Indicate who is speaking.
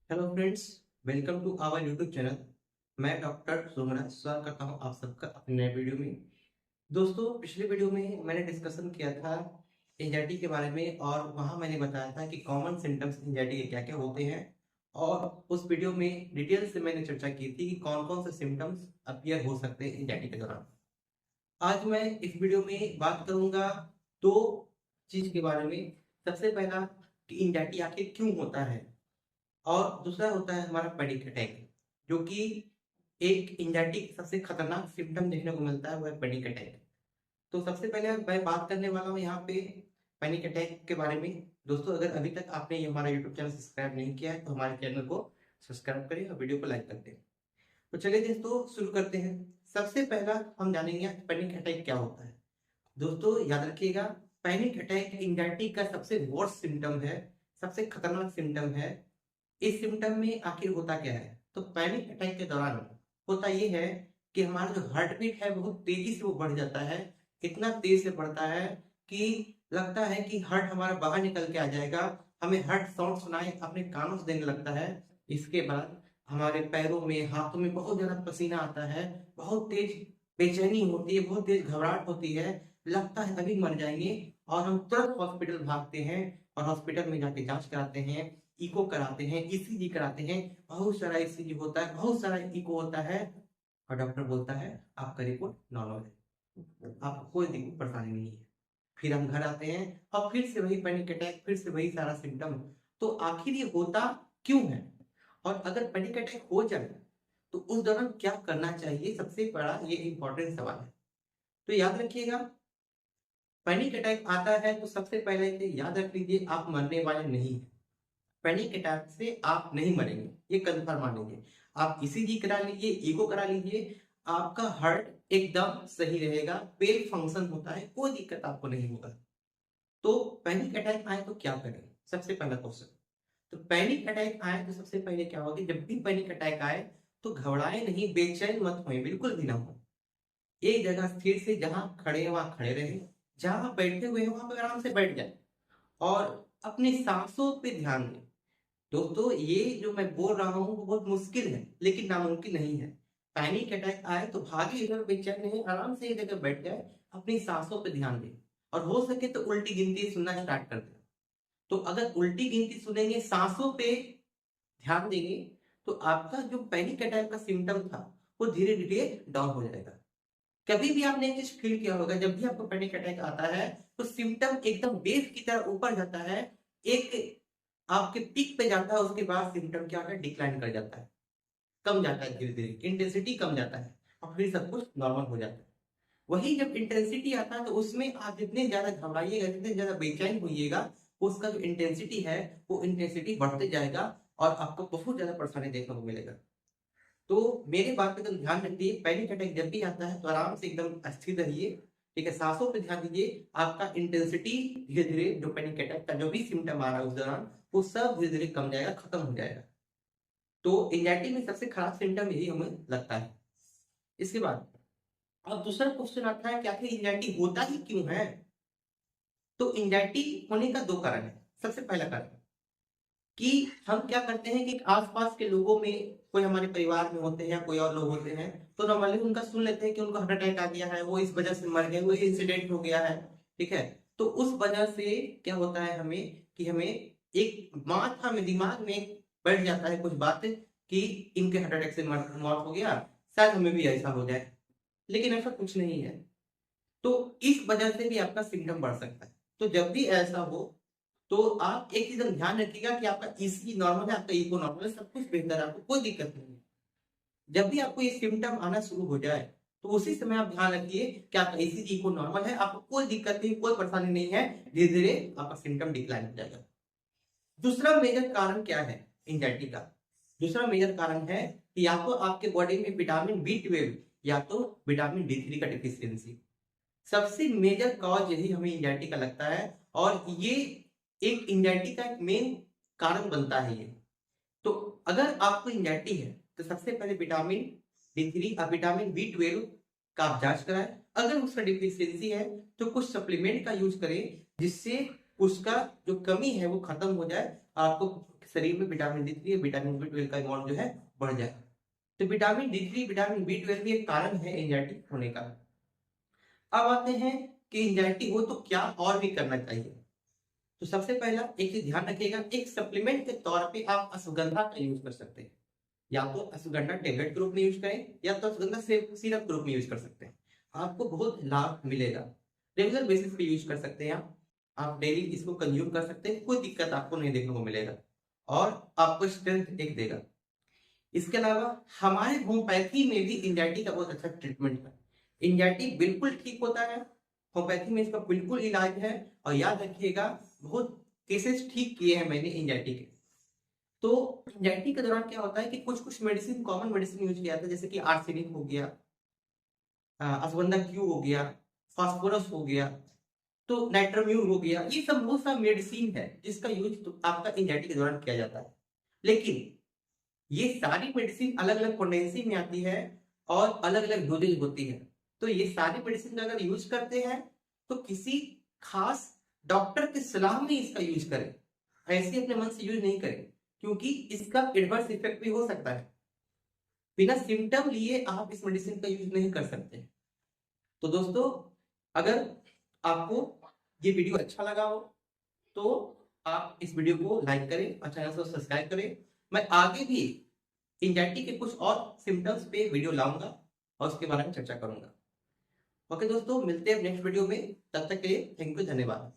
Speaker 1: Hello friends, welcome to our YouTube channel. मैं doctor Somnath स्वागत करता हूं आप सबका अपने नए वीडियो में। दोस्तों, पिछले वीडियो में मैंने डिस्कशन किया था एंजाइटी के बारे में और वहां मैंने बताया था कि कॉमन सिम्टम्स एंजाइटी के क्या क्या होते हैं। और उस वीडियो में डिटेल से मैंने चर्चा की थी कि कौन कौन से सिम्टम्स अपीयर हो सकते हैं एंजाइटी के दौरान। आज मैं इस वीडियो में बात करूंगा दो चीज के बारे में। सबसे पहला कि एंजाइटी आखिर क्यों होता है, और दूसरा होता है हमारा पैनिक अटैक, जो कि एक एंजाइटी का सबसे खतरनाक सिम्टम देखने को मिलता है, वो है पैनिक अटैक। तो सबसे पहले मैं बात करने वाला हूँ यहाँ पे पैनिक अटैक के बारे में। दोस्तों, अगर अभी तक आपने ये हमारा यूट्यूब चैनल सब्सक्राइब नहीं किया है तो हमारे चैनल को सब्सक्राइब करें और वीडियो को लाइक कर दें। तो चलिए दोस्तों, शुरू करते हैं। सबसे पहला हम जानेंगे पैनिक अटैक क्या होता है। दोस्तों याद रखिएगा, पैनिक अटैक एंजाइटी का सबसे वर्स्ट सिम्टम है, सबसे खतरनाक सिम्टम है। इस सिम्टम में आखिर होता क्या है? तो पैनिक अटैक के दौरान होता ये है कि हमारा जो हार्ट बीट है बहुत तेजी से वो बढ़ जाता है। इतना तेज से बढ़ता है कि लगता है कि हार्ट हमारा बाहर निकल के आ जाएगा। हमें हार्ट साउंड सुनाई अपने कानों से देने लगता है। इसके बाद हमारे पैरों में, हाथों में बहुत ज्यादा पसीना आता है। बहुत तेज बेचैनी होती है, बहुत तेज घबराहट होती है। लगता है अभी मर जाएंगे। और हम तुरंत हॉस्पिटल भागते हैं और हॉस्पिटल में जाके जांच कराते हैं, इको कराते हैं, ईसीजी कराते हैं। बहुत सारा ईसीजी होता है, बहुत सारा इको होता है, और डॉक्टर बोलता है आपका रिपोर्ट नॉर्मल है, आपको कोई दिक्कत परेशानी नहीं है। फिर हम घर आते हैं और फिर से वही पैनिक अटैक, फिर से वही सारा सिम्टम। तो आखिर ये होता क्यों है? और अगर पैनिक अटैक हो जाए तो उस दौरान क्या करना चाहिए, सबसे बड़ा ये इंपॉर्टेंट सवाल है। तो याद रखिएगा, पैनिक अटैक आता है तो सबसे पहले ये याद रख लीजिए, आप मरने वाले नहीं हैं। पैनिक अटैक से आप नहीं मरेंगे, ये कंफर्म मान लीजिए। आप ईसीजी करा लीजिए, ईको करा लीजिए, आपका हार्ट एकदम सही रहेगा, वेल फंक्शन होता है, कोई दिक्कत आपको नहीं होगा। तो पैनिक अटैक आए तो क्या करें? सबसे पहला क्वेश्चन। तो पैनिक अटैक आए तो सबसे पहले क्या होगा, जब भी पैनिक अटैक आए तो घबराए नहीं, बेचैन मत होए, बिल्कुल भी ना हो। एक जगह स्थिर से जहां खड़े हैं वहां खड़े रहे, जहां बैठे हुए हैं वहां पर आराम से बैठ जाए, और अपनी सांसों पे ध्यान दें। दोस्तों, ये जो मैं बोल रहा हूँ वो बहुत मुश्किल है लेकिन नामुमकिन नहीं है। पैनिक अटैक आए तो भागे इधर, बेचैन नहीं, आराम से एक जगह बैठ जाए, अपनी सांसों पे ध्यान दें, और हो सके तो उल्टी गिनती सुनना स्टार्ट कर दें। तो अगर उल्टी गिनती सुनेंगे, सांसों पे ध्यान देंगे, तो आपका जो पैनिक अटैक का सिम्टम था वो धीरे धीरे डाउन हो जाएगा। कभी भी आपने एक चीज फील किया होगा, जब भी आपको पैनिक अटैक आता है तो सिम्टम एकदम वेव की तरह ऊपर जाता है, एक आपके पीक पे जाता है, उसके बाद सिम्टम क्या होता है, डिक्लाइन कर जाता है, कम जाता है, धीरे धीरे इंटेंसिटी कम जाता है, और फिर सब कुछ नॉर्मल हो जाता है। वही जब इंटेंसिटी आता है तो उसमें आप जितने ज्यादा घबराइएगा, जितने ज्यादा बेचैन होइएगा, उसका जो इंटेंसिटी है वो इंटेंसिटी बढ़ते जाएगा, और आपको बहुत ज्यादा परेशानी देखने को मिलेगा। तो मेरे बात पे तो ध्यान रखिए, पैनिक अटैक जब भी आता है तो आराम से एकदम स्थिर रहिए। ठीक है, सांसों पे ध्यान दीजिए, आपका इंटेंसिटी धीरे धीरे, जो पैनिक अटैक का जो भी सिम्टम आ रहा है उस दौरान, वो सब धीरे धीरे कम जाएगा, खत्म हो जाएगा। तो एंजाइटी में सबसे खराब सिम्टम यही हमें लगता है। इसके बाद अब दूसरा क्वेश्चन आता है कि आखिर एंजाइटी होता ही क्यों है? तो एंजाइटी होने का दो कारण है। सबसे पहला कारण कि हम क्या करते हैं कि आसपास के लोगों में, कोई हमारे परिवार में होते हैं या कोई और लोग होते हैं, तो नॉर्मली उनका सुन लेते हैं कि उनको हार्ट अटैक आ गया है, वो इस वजह से मर गए, वो इंसिडेंट हो गया है। ठीक है, तो उस वजह से क्या होता है हमें, कि हमें एक माथा में, दिमाग में बैठ जाता है कुछ बात, कि इनके हार्ट अटैक से मौत हो गया, शायद हमें भी ऐसा हो जाए। लेकिन ऐसा कुछ नहीं है। तो इस वजह से भी आपका सिम्टम बढ़ सकता है। तो जब भी ऐसा हो तो आप एक चीज ध्यान रखिएगा कि आपका ईसीजी नॉर्मल है, आपका इको नॉर्मल है, सब कुछ बेहतर है, आपको कोई दिक्कत नहीं है। जब भी आपको ये सिम्टम आना शुरू हो जाए तो उसी समय आप ध्यान रखिए कि आपका ईसीजी इको नॉर्मल है, आपको कोई दिक्कत नहीं, कोई परेशानी नहीं है, धीरे धीरे आपका सिम्टम डिक्लाइन हो जाएगा। दूसरा मेजर कारण क्या है एंजाइटी का? दूसरा मेजर कारण है कि या तो आपके बॉडी में विटामिन बी 12 या तो विटामिन D3 का डिफिशियंसी। सबसे मेजर कॉज यही हमें एंजाइटी का लगता है, और ये एक एंजाइटी का एक मेन कारण बनता है ये। तो अगर आपको एंजाइटी है तो सबसे पहले विटामिन D3 और विटामिन B12 का आप जांच कराएं। अगर उसका डिफिशियंसी है तो कुछ सप्लीमेंट का यूज करें, जिससे उसका जो कमी है वो खत्म हो जाए, आपको शरीर में विटामिन D3 विटामिन B12 का अमाउंट जो है बढ़ जाए। तो विटामिन D3 विटामिन B12 भी एक कारण है एंजाइटी होने का। अब आते हैं कि एंजाइटी हो तो क्या और भी करना चाहिए। तो सबसे पहला एक चीज ध्यान रखिएगा, एक सप्लीमेंट के तौर पे आप अश्वगंधा का यूज कर सकते हैं। या तो अश्वगंधा टेबलेट के रूप में यूज करें या तो अश्वगंधा सिरप के रूप में यूज कर सकते हैं। आपको बहुत लाभ मिलेगा। रेगुलर बेसिस पे यूज कर सकते हैं आप डेली इसको कंज्यूम कर सकते हैं, कोई दिक्कत आपको नहीं देखने को मिलेगा और आपको स्ट्रेंथ एक देगा। इसके अलावा हमारे होम्योपैथी में भी एंजाइटी का बहुत अच्छा ट्रीटमेंट है। एंजाइटी बिल्कुल ठीक होता है, होम्योपैथी में इसका बिल्कुल इलाज है। और याद रखिएगा, बहुत केसेस ठीक किए हैं मैंने एंजाइटी के। तो एंजाइटी के दौरान क्या होता है कि कुछ कुछ मेडिसिन, कॉमन मेडिसिन यूज किया जाता है, जैसे कि आर्सेनिक हो गया, अश्वगंधा क्यू हो गया, फास्फोरस हो गया, तो नाइट्रोम्यून हो गया। ये सब बहुत सा मेडिसिन है जिसका यूज तो आपका एंजाइटी के दौरान किया जाता है। लेकिन ये सारी मेडिसिन अलग अलग पोटेंसी में आती है और अलग अलग डोजेज होती है। तो ये सारी मेडिसिन अगर यूज करते हैं तो किसी खास डॉक्टर की सलाह में इसका यूज करें, ऐसे अपने मन से यूज नहीं करें, क्योंकि इसका एडवर्स इफेक्ट भी हो सकता है। बिना सिम्टम लिए आप इस मेडिसिन का यूज नहीं कर सकते। तो दोस्तों, अगर आपको ये वीडियो अच्छा लगा हो तो आप इस वीडियो को लाइक करें और चैनल को सब्सक्राइब करें। मैं आगे भी एंजाइटी के कुछ और सिम्टम्स पे वीडियो लाऊंगा और उसके बारे में चर्चा करूंगा। ओके दोस्तों, मिलते हैं नेक्स्ट वीडियो में। तब तक के लिए थैंक यू, धन्यवाद।